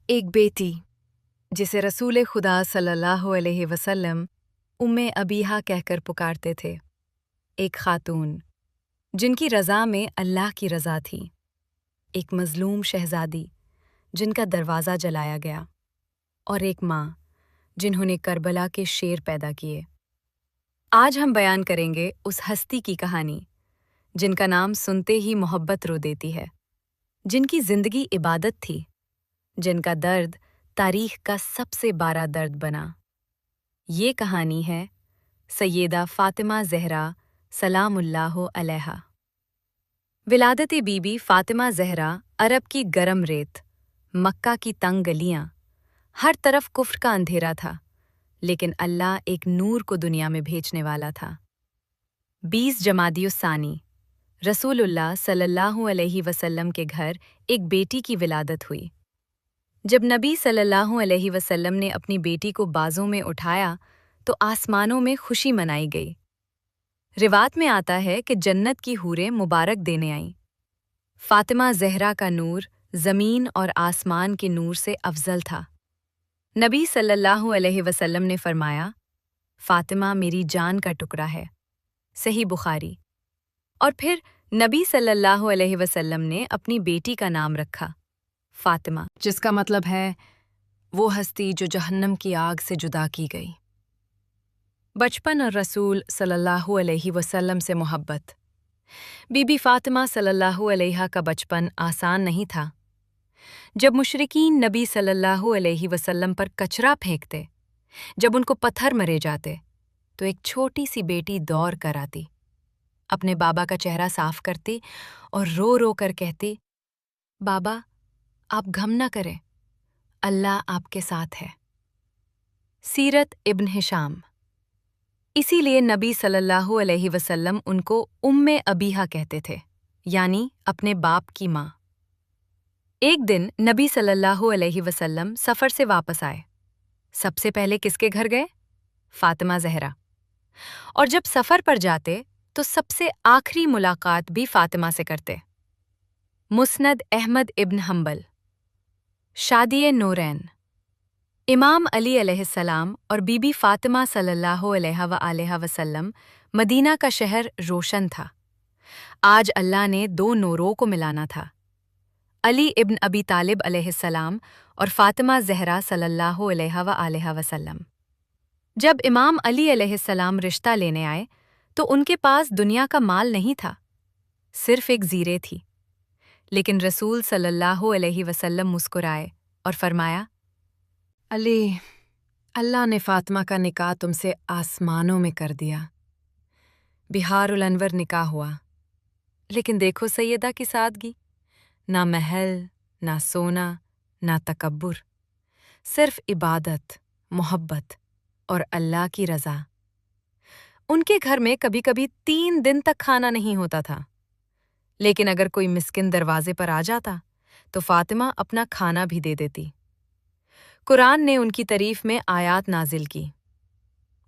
ایک بیٹی جسے رسول خدا صلی اللہ علیہ وسلم ابیہا کہہ کر پکارتے تھے، ایک خاتون جن کی رضا میں اللہ کی رضا تھی، ایک مظلوم شہزادی جن کا دروازہ جلایا گیا، اور ایک ماں جنہوں نے کربلا کے شیر پیدا کیے۔ آج ہم بیان کریں گے اس ہستی کی کہانی جن کا نام سنتے ہی محبت رو دیتی ہے، جن کی زندگی عبادت تھی، جن کا درد تاریخ کا سب سے بارا درد بنا۔ یہ کہانی ہے سیدہ فاطمہ زہرا سلام اللہ علیہا۔ ولادت بی بی فاطمہ زہرا عرب کی گرم ریت، مکہ کی تنگ گلیاں، ہر طرف کفر کا اندھیرا تھا، لیکن اللہ ایک نور کو دنیا میں بھیجنے والا تھا۔ 20 جمادی الثانی رسول اللہ صلی اللہ علیہ وسلم کے گھر ایک بیٹی کی ولادت ہوئی۔ جب نبی صلی اللہ علیہ وسلم نے اپنی بیٹی کو بازوں میں اٹھایا تو آسمانوں میں خوشی منائی گئی۔ روایت میں آتا ہے کہ جنت کی حوریں مبارک دینے آئیں۔ فاطمہ زہرا کا نور زمین اور آسمان کے نور سے افضل تھا۔ نبی صلی اللہ علیہ وسلم نے فرمایا، فاطمہ میری جان کا ٹکڑا ہے، صحیح بخاری۔ اور پھر نبی صلی اللہ علیہ وسلم نے اپنی بیٹی کا نام رکھا فاطمہ، جس کا مطلب ہے وہ ہستی جو جہنم کی آگ سے جدا کی گئی۔ بچپن اور رسول صلی اللہ علیہ وسلم سے محبت۔ بی بی فاطمہ صلی اللہ علیہ کا بچپن آسان نہیں تھا۔ جب مشرکین نبی صلی اللہ علیہ وسلم پر کچرا پھینکتے، جب ان کو پتھر مرے جاتے، تو ایک چھوٹی سی بیٹی دوڑ کر آتی، اپنے بابا کا چہرہ صاف کرتی اور رو رو کر کہتی، بابا آپ غم نہ کریں، اللہ آپ کے ساتھ ہے۔ سیرت ابن ہشام۔ اسی لیے نبی صلی اللہ علیہ وسلم ان کو ابیہا کہتے تھے، یعنی اپنے باپ کی ماں۔ ایک دن نبی صلی اللہ علیہ وسلم سفر سے واپس آئے۔ سب سے پہلے کس کے گھر گئے؟ فاطمہ زہرا۔ اور جب سفر پر جاتے تو سب سے آخری ملاقات بھی فاطمہ سے کرتے۔ مسند احمد ابن حنبل۔ شادی نورین۔ امام علی علیہ السلام اور بی بی فاطمہ صلی اللہ علیہ وآلہ وسلم مدینہ کا شہر روشن تھا۔ آج اللہ نے 2 نوروں کو ملانا تھا، علی ابن ابی طالب علیہ السلام اور فاطمہ زہرا صلی اللہ علیہ وآلہ وسلم۔ جب امام علی علیہ السلام رشتہ لینے آئے تو ان کے پاس دنیا کا مال نہیں تھا، صرف ایک زیرے تھی، لیکن رسول صلی اللہ علیہ وسلم مسکرائے اور فرمایا، علی، اللہ نے فاطمہ کا نکاح تم سے آسمانوں میں کر دیا۔ بہار الانور نکاح ہوا، لیکن دیکھو سیدہ کی سادگی، نہ محل، نہ سونا، نہ تکبر، صرف عبادت، محبت اور اللہ کی رضا۔ ان کے گھر میں کبھی کبھی 3 دن تک کھانا نہیں ہوتا تھا، لیکن اگر کوئی مسکن دروازے پر آ جاتا تو فاطمہ اپنا کھانا بھی دے دیتی۔ قرآن نے ان کی تعریف میں آیات نازل کی،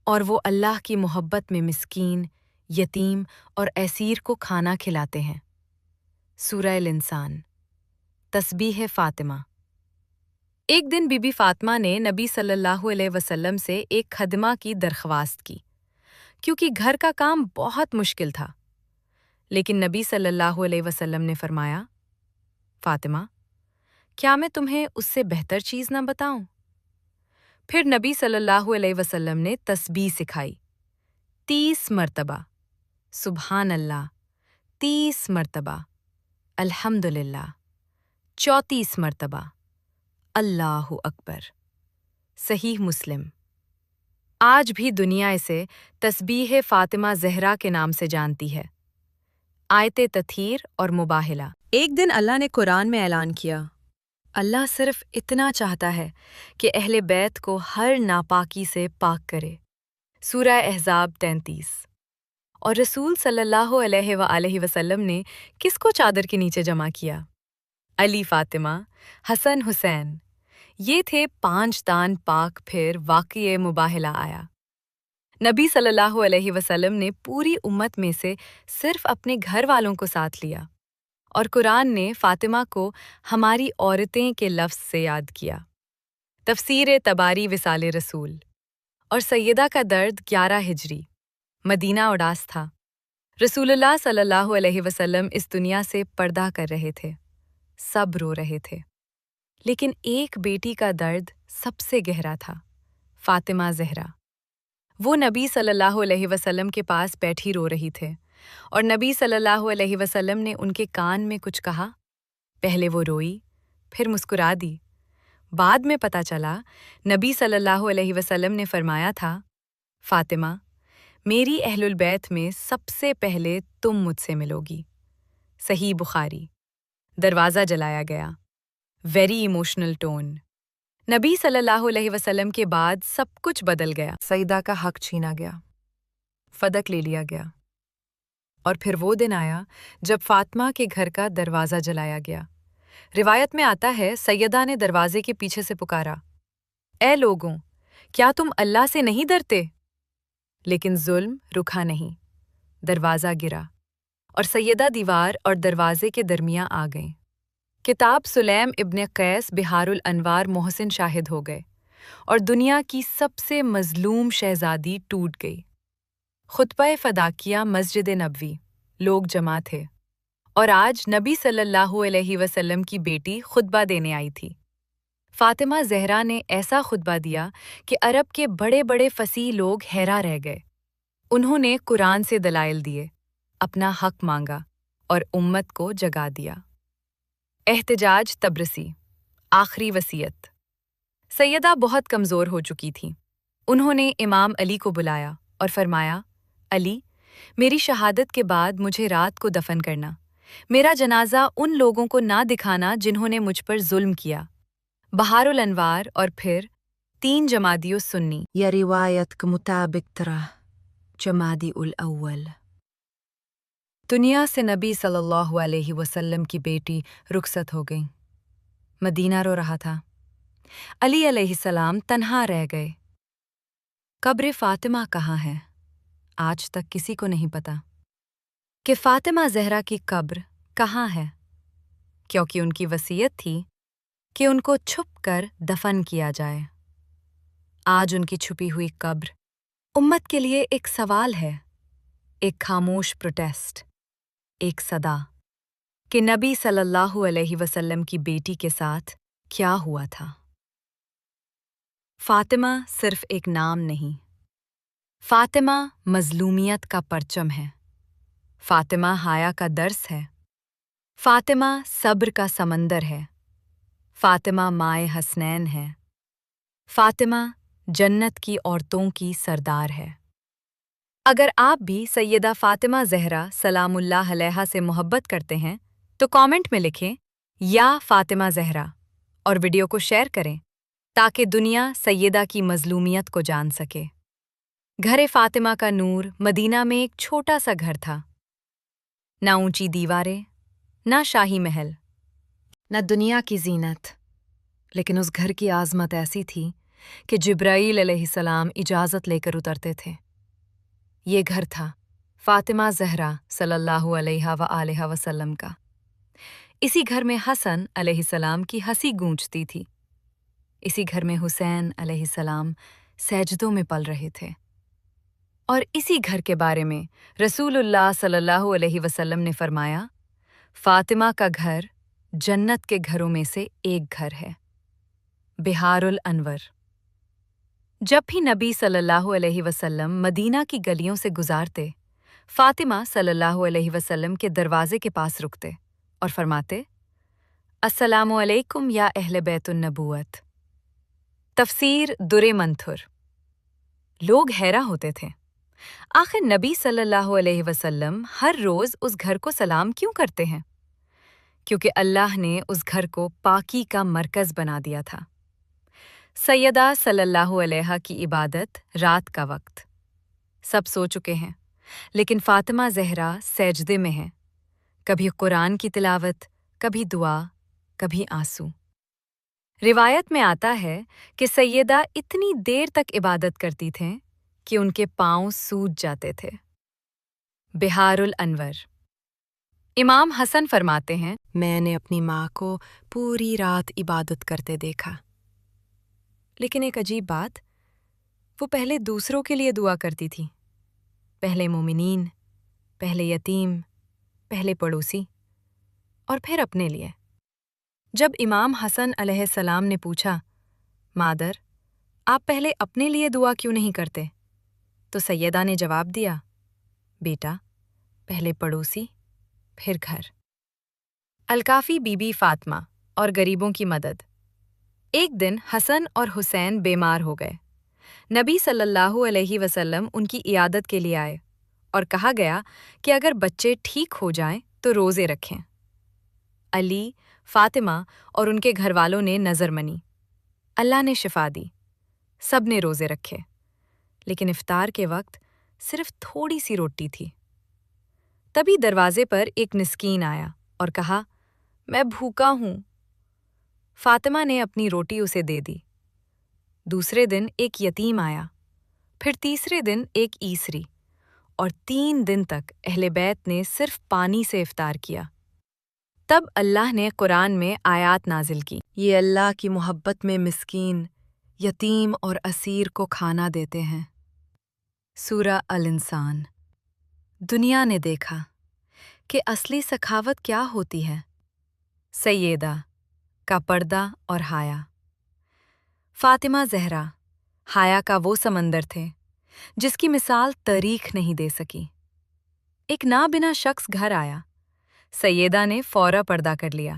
اور وہ اللہ کی محبت میں مسکین، یتیم اور اسیر کو کھانا کھلاتے ہیں۔ سورہ الانسان۔ تسبیح فاطمہ۔ ایک دن بی بی فاطمہ نے نبی صلی اللہ علیہ وسلم سے ایک خادمہ کی درخواست کی، کیونکہ گھر کا کام بہت مشکل تھا، لیکن نبی صلی اللہ علیہ وسلم نے فرمایا، فاطمہ، کیا میں تمہیں اس سے بہتر چیز نہ بتاؤں؟ پھر نبی صلی اللہ علیہ وسلم نے تسبیح سکھائی، 30 مرتبہ سبحان اللہ، 30 مرتبہ الحمدللہ، 34 مرتبہ اللہ اکبر۔ صحیح مسلم۔ آج بھی دنیا اسے تسبیح فاطمہ زہرا کے نام سے جانتی ہے۔ آیت تطہیر اور مباہلہ۔ ایک دن اللہ نے قرآن میں اعلان کیا، اللہ صرف اتنا چاہتا ہے کہ اہل بیت کو ہر ناپاکی سے پاک کرے۔ سورہ احزاب 33۔ اور رسول صلی اللہ علیہ وآلہ وسلم نے کس کو چادر کے نیچے جمع کیا؟ علی، فاطمہ، حسن، حسین۔ یہ تھے 5 دان پاک۔ پھر واقعہ مباہلہ آیا۔ نبی صلی اللہ علیہ وسلم نے پوری امت میں سے صرف اپنے گھر والوں کو ساتھ لیا، اور قرآن نے فاطمہ کو ہماری عورتیں کے لفظ سے یاد کیا۔ تفسیر تباری وصال رسول۔ اور سیدہ کا درد 11 ہجری، مدینہ اڈاس تھا۔ رسول اللہ صلی اللہ علیہ وسلم اس دنیا سے پردہ کر رہے تھے، سب رو رہے تھے، لیکن ایک بیٹی کا درد سب سے گہرا تھا، فاطمہ زہرا۔ وہ نبی صلی اللہ علیہ وسلم کے پاس بیٹھی رو رہی تھے، اور نبی صلی اللہ علیہ وسلم نے ان کے کان میں کچھ کہا۔ پہلے وہ روئی، پھر مسکرا دی۔ بعد میں پتہ چلا نبی صلی اللہ علیہ وسلم نے فرمایا تھا، فاطمہ، میری اہل البیت میں سب سے پہلے تم مجھ سے ملو گی۔ صحیح بخاری۔ دروازہ جلایا گیا۔ Very emotional tone. نبی صلی اللہ علیہ وسلم کے بعد سب کچھ بدل گیا۔ سیدہ کا حق چھینا گیا، فدق لے لیا گیا، اور پھر وہ دن آیا جب فاطمہ کے گھر کا دروازہ جلایا گیا۔ روایت میں آتا ہے سیدہ نے دروازے کے پیچھے سے پکارا، اے لوگوں، کیا تم اللہ سے نہیں ڈرتے؟ لیکن ظلم رکا نہیں، دروازہ گرا، اور سیدہ دیوار اور دروازے کے درمیان آ گئیں۔ کتاب سلیم ابن قیس بحار الانوار محسن شاہد ہو گئے، اور دنیا کی سب سے مظلوم شہزادی ٹوٹ گئی۔ خطبہ فداکیہ مسجد نبوی، لوگ جمع تھے، اور آج نبی صلی اللہ علیہ وسلم کی بیٹی خطبہ دینے آئی تھی۔ فاطمہ زہرا نے ایسا خطبہ دیا کہ عرب کے بڑے بڑے فصیح لوگ حیران رہ گئے۔ انہوں نے قرآن سے دلائل دیے، اپنا حق مانگا، اور امت کو جگا دیا۔ احتجاج تبرسی، آخری وصیت۔ سیدہ بہت کمزور ہو چکی تھیں۔ انہوں نے امام علی کو بلایا اور فرمایا، علی، میری شہادت کے بعد مجھے رات کو دفن کرنا، میرا جنازہ ان لوگوں کو نہ دکھانا جنہوں نے مجھ پر ظلم کیا۔ بحار الانوار اور پھر 3 جمادی السنی۔ یا روایت کے مطابق طرح جمادی الاول۔ دنیا سے نبی صلی اللہ علیہ وسلم کی بیٹی رخصت ہو گئی۔ مدینہ رو رہا تھا۔ علی علیہ السلام تنہا رہ گئے۔ قبر فاطمہ کہاں ہے؟ آج تک کسی کو نہیں پتا کہ فاطمہ زہرا کی قبر کہاں ہے، کیونکہ ان کی وصیت تھی کہ ان کو چھپ کر دفن کیا جائے۔ آج ان کی چھپی ہوئی قبر امت کے لیے ایک سوال ہے، ایک خاموش پروٹیسٹ، ایک صدا کہ نبی صلی اللہ علیہ وسلم کی بیٹی کے ساتھ کیا ہوا تھا۔ فاطمہ صرف ایک نام نہیں، فاطمہ مظلومیت کا پرچم ہے، فاطمہ حیا کا درس ہے، فاطمہ صبر کا سمندر ہے، فاطمہ مائے حسنین ہے، فاطمہ جنت کی عورتوں کی سردار ہے۔ اگر آپ بھی سیدہ فاطمہ زہرا سلام اللہ علیہا سے محبت کرتے ہیں تو کامنٹ میں لکھیں یا فاطمہ زہرا، اور ویڈیو کو شیئر کریں تاکہ دنیا سیدہ کی مظلومیت کو جان سکے۔ گھر فاطمہ کا نور مدینہ میں ایک چھوٹا سا گھر تھا، نہ اونچی دیواریں، نہ شاہی محل، نہ دنیا کی زینت، لیکن اس گھر کی عظمت ایسی تھی کہ جبرائیل علیہ السلام اجازت لے کر اترتے تھے۔ یہ گھر تھا فاطمہ زہرا صلی اللہ علیہ وآلہ وسلم کا۔ اسی گھر میں حسن علیہ السلام کی ہنسی گونجتی تھی، اسی گھر میں حسین علیہ السلام سجدوں میں پل رہے تھے، اور اسی گھر کے بارے میں رسول اللہ صلی اللہ علیہ وسلم نے فرمایا، فاطمہ کا گھر جنت کے گھروں میں سے ایک گھر ہے۔ بحار الانور۔ جب بھی نبی صلی اللہ علیہ وسلم مدینہ کی گلیوں سے گزارتے، فاطمہ صلی اللہ علیہ وسلم کے دروازے کے پاس رکتے اور فرماتے، السلام علیکم یا اہل بیت النبوت۔ تفسیر در منتھر۔ لوگ حیران ہوتے تھے، آخر نبی صلی اللہ علیہ وسلم ہر روز اس گھر کو سلام کیوں کرتے ہیں؟ کیونکہ اللہ نے اس گھر کو پاکی کا مرکز بنا دیا تھا۔ سیدہ صلی اللہ علیہ کی عبادت رات کا وقت، سب سو چکے ہیں، لیکن فاطمہ زہرا سجدے میں ہیں، کبھی قرآن کی تلاوت، کبھی دعا، کبھی آنسو۔ روایت میں آتا ہے کہ سیدہ اتنی دیر تک عبادت کرتی تھیں کہ ان کے پاؤں سوج جاتے تھے۔ بحار الانور۔ امام حسن فرماتے ہیں، میں نے اپنی ماں کو پوری رات عبادت کرتے دیکھا۔ لیکن ایک عجیب بات، وہ پہلے دوسروں کے لیے دعا کرتی تھی، پہلے مومنین، پہلے یتیم، پہلے پڑوسی، اور پھر اپنے لیے۔ جب امام حسن علیہ السلام نے پوچھا، مادر، آپ پہلے اپنے لیے دعا کیوں نہیں کرتے؟ تو سیدہ نے جواب دیا، بیٹا، پہلے پڑوسی، پھر گھر۔ الکافی بی بی فاطمہ اور غریبوں کی مدد۔ ایک دن حسن اور حسین بیمار ہو گئے۔ نبی صلی اللہ علیہ وسلم ان کی عیادت کے لیے آئے اور کہا گیا کہ اگر بچے ٹھیک ہو جائیں تو روزے رکھیں۔ علی، فاطمہ اور ان کے گھر والوں نے نظر منی۔ اللہ نے شفا دی، سب نے روزے رکھے، لیکن افطار کے وقت صرف تھوڑی سی روٹی تھی۔ تبھی دروازے پر ایک مسکین آیا اور کہا، میں بھوکا ہوں۔ فاطمہ نے اپنی روٹی اسے دے دی۔ دوسرے دن ایک یتیم آیا، پھر تیسرے دن ایک عیسری، اور 3 دن تک اہل بیت نے صرف پانی سے افطار کیا۔ تب اللہ نے قرآن میں آیات نازل کی، یہ اللہ کی محبت میں مسکین، یتیم اور اسیر کو کھانا دیتے ہیں۔ سورہ الانسان۔ دنیا نے دیکھا کہ اصلی سخاوت کیا ہوتی ہے۔ سیدہ کا پردہ اور حیا۔ فاطمہ زہرا حیا کا وہ سمندر تھے جس کی مثال تاریخ نہیں دے سکی۔ ایک نابینا شخص گھر آیا، سیدہ نے فوراً پردہ کر لیا۔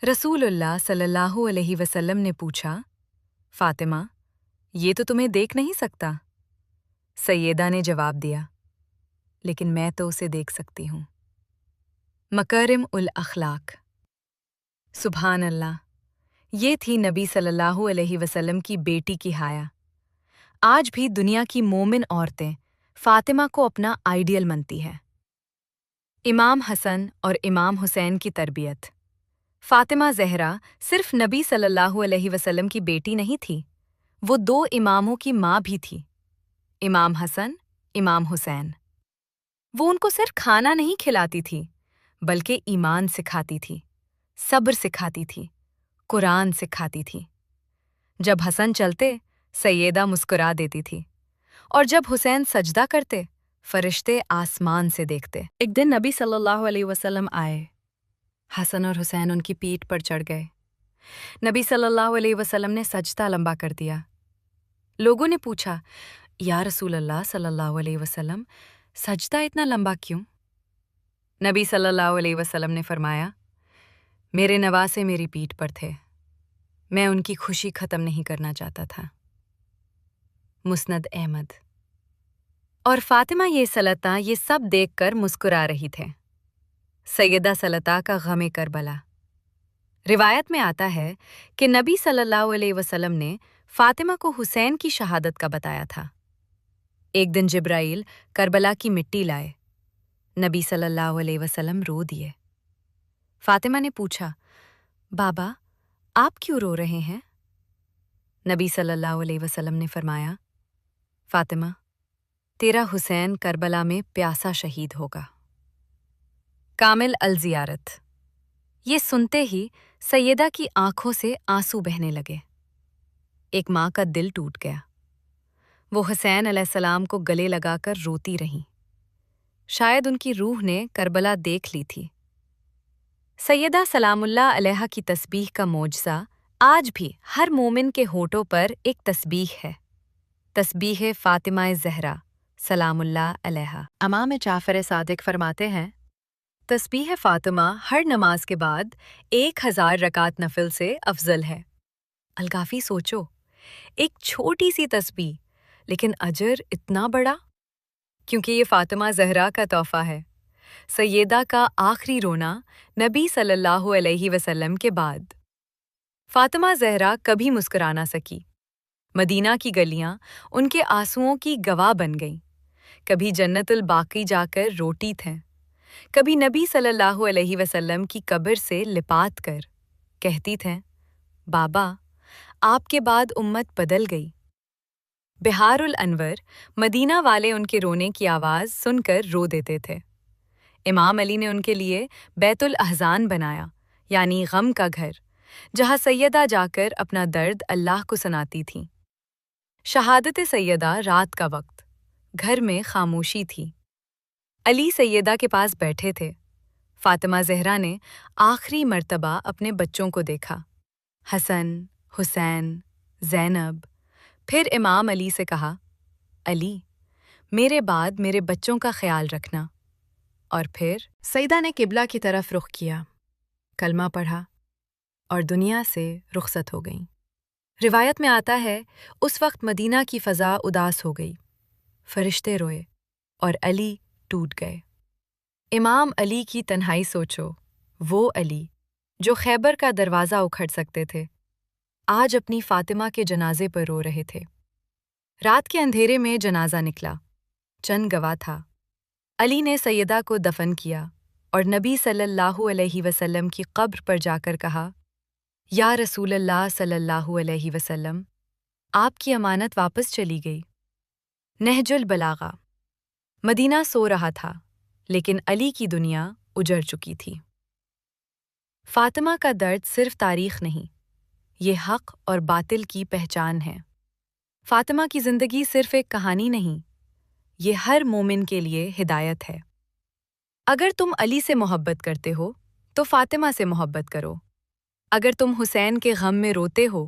رسول اللہ صلی اللہ علیہ وسلم نے پوچھا، فاطمہ، یہ تو تمہیں دیکھ نہیں سکتا۔ سیدہ نے جواب دیا، لیکن میں تو اسے دیکھ سکتی ہوں۔ مکارم الاخلاق۔ سبحان اللہ، یہ تھی نبی صلی اللہ علیہ وسلم کی بیٹی کی حیا۔ آج بھی دنیا کی مومن عورتیں فاطمہ کو اپنا آئیڈیل منتی ہیں۔ امام حسن اور امام حسین کی تربیت۔ فاطمہ زہرا صرف نبی صلی اللہ علیہ وسلم کی بیٹی نہیں تھی، وہ 2 اماموں کی ماں بھی تھی، امام حسن، امام حسین۔ وہ ان کو صرف کھانا نہیں کھلاتی تھی، بلکہ ایمان سکھاتی تھی، صبر سکھاتی تھی، قرآن سکھاتی تھی۔ جب حسن چلتے، سیدہ مسکرا دیتی تھی، اور جب حسین سجدہ کرتے، فرشتے آسمان سے دیکھتے۔ ایک دن نبی صلی اللہ علیہ وسلم آئے، حسن اور حسین ان کی پیٹھ پر چڑھ گئے۔ نبی صلی اللہ علیہ وسلم نے سجدہ لمبا کر دیا۔ لوگوں نے پوچھا، یا رسول اللہ صلی اللہ علیہ وسلم، سجدہ اتنا لمبا کیوں؟ نبی صلی اللہ علیہ وسلم نے فرمایا، میرے نواسے میری پیٹھ پر تھے، میں ان کی خوشی ختم نہیں کرنا چاہتا تھا۔ مسند احمد۔ اور فاطمہ یہ سلطہ یہ سب دیکھ کر مسکرا رہی تھے۔ سیدہ سلطہ کا غم کربلا۔ روایت میں آتا ہے کہ نبی صلی اللہ علیہ وسلم نے فاطمہ کو حسین کی شہادت کا بتایا تھا۔ ایک دن جبرائیل کربلا کی مٹی لائے، نبی صلی اللہ علیہ وسلم رو دیے۔ فاطمہ نے پوچھا، بابا، آپ کیوں رو رہے ہیں؟ نبی صلی اللہ علیہ وسلم نے فرمایا، فاطمہ، تیرا حسین کربلا میں پیاسا شہید ہوگا۔ کامل الزیارت۔ یہ سنتے ہی سیدہ کی آنکھوں سے آنسو بہنے لگے۔ ایک ماں کا دل ٹوٹ گیا۔ وہ حسین علیہ السلام کو گلے لگا کر روتی رہیں۔ شاید ان کی روح نے کربلا دیکھ لی تھی۔ سیدہ سلام اللہ علیہا کی تسبیح کا معجزہ آج بھی ہر مومن کے ہونٹوں پر ایک تسبیح ہے۔ تسبیح فاطمہ زہرا سلام اللہ علیہا۔ امام جعفر صادق فرماتے ہیں، تسبیح فاطمہ ہر نماز کے بعد 1000 رکعت نفل سے افضل ہے۔ الکافی سوچو، ایک چھوٹی سی تسبیح لیکن اجر اتنا بڑا، کیونکہ یہ فاطمہ زہرا کا تحفہ ہے۔ سیدہ کا آخری رونا نبی صلی اللہ علیہ وسلم کے بعد۔ فاطمہ زہرا کبھی مسکرا نہ سکی۔ مدینہ کی گلیاں ان کے آنسوؤں کی گواہ بن گئیں۔ کبھی جنت الباقی جا کر روٹی تھیں، کبھی نبی صلی اللہ علیہ وسلم کی قبر سے لپات کر کہتی تھیں، بابا، آپ کے بعد امت بدل گئی۔ بہار الانور مدینہ والے ان کے رونے کی آواز سن کر رو دیتے تھے۔ امام علی نے ان کے لیے بیت الاحزان بنایا، یعنی غم کا گھر، جہاں سیدہ جا کر اپنا درد اللہ کو سناتی تھیں۔ شہادت سیدہ رات کا وقت، گھر میں خاموشی تھی۔ علی سیدہ کے پاس بیٹھے تھے۔ فاطمہ زہرا نے آخری مرتبہ اپنے بچوں کو دیکھا، حسن، حسین، زینب۔ پھر امام علی سے کہا، علی، میرے بعد میرے بچوں کا خیال رکھنا۔ اور پھر سیدہ نے قبلہ کی طرف رخ کیا، کلمہ پڑھا اور دنیا سے رخصت ہو گئیں۔ روایت میں آتا ہے اس وقت مدینہ کی فضا اداس ہو گئی، فرشتے روئے اور علی ٹوٹ گئے۔ امام علی کی تنہائی سوچو، وہ علی جو خیبر کا دروازہ اکھڑ سکتے تھے، آج اپنی فاطمہ کے جنازے پر رو رہے تھے۔ رات کے اندھیرے میں جنازہ نکلا، چند گواہ تھا۔ علی نے سیدہ کو دفن کیا اور نبی صلی اللہ علیہ وسلم کی قبر پر جا کر کہا، یا رسول اللہ صلی اللہ علیہ وسلم، آپ کی امانت واپس چلی گئی۔ نہج البلاغہ۔ مدینہ سو رہا تھا، لیکن علی کی دنیا اجڑ چکی تھی۔ فاطمہ کا درد صرف تاریخ نہیں، یہ حق اور باطل کی پہچان ہے۔ فاطمہ کی زندگی صرف ایک کہانی نہیں، یہ ہر مومن کے لیے ہدایت ہے۔ اگر تم علی سے محبت کرتے ہو تو فاطمہ سے محبت کرو۔ اگر تم حسین کے غم میں روتے ہو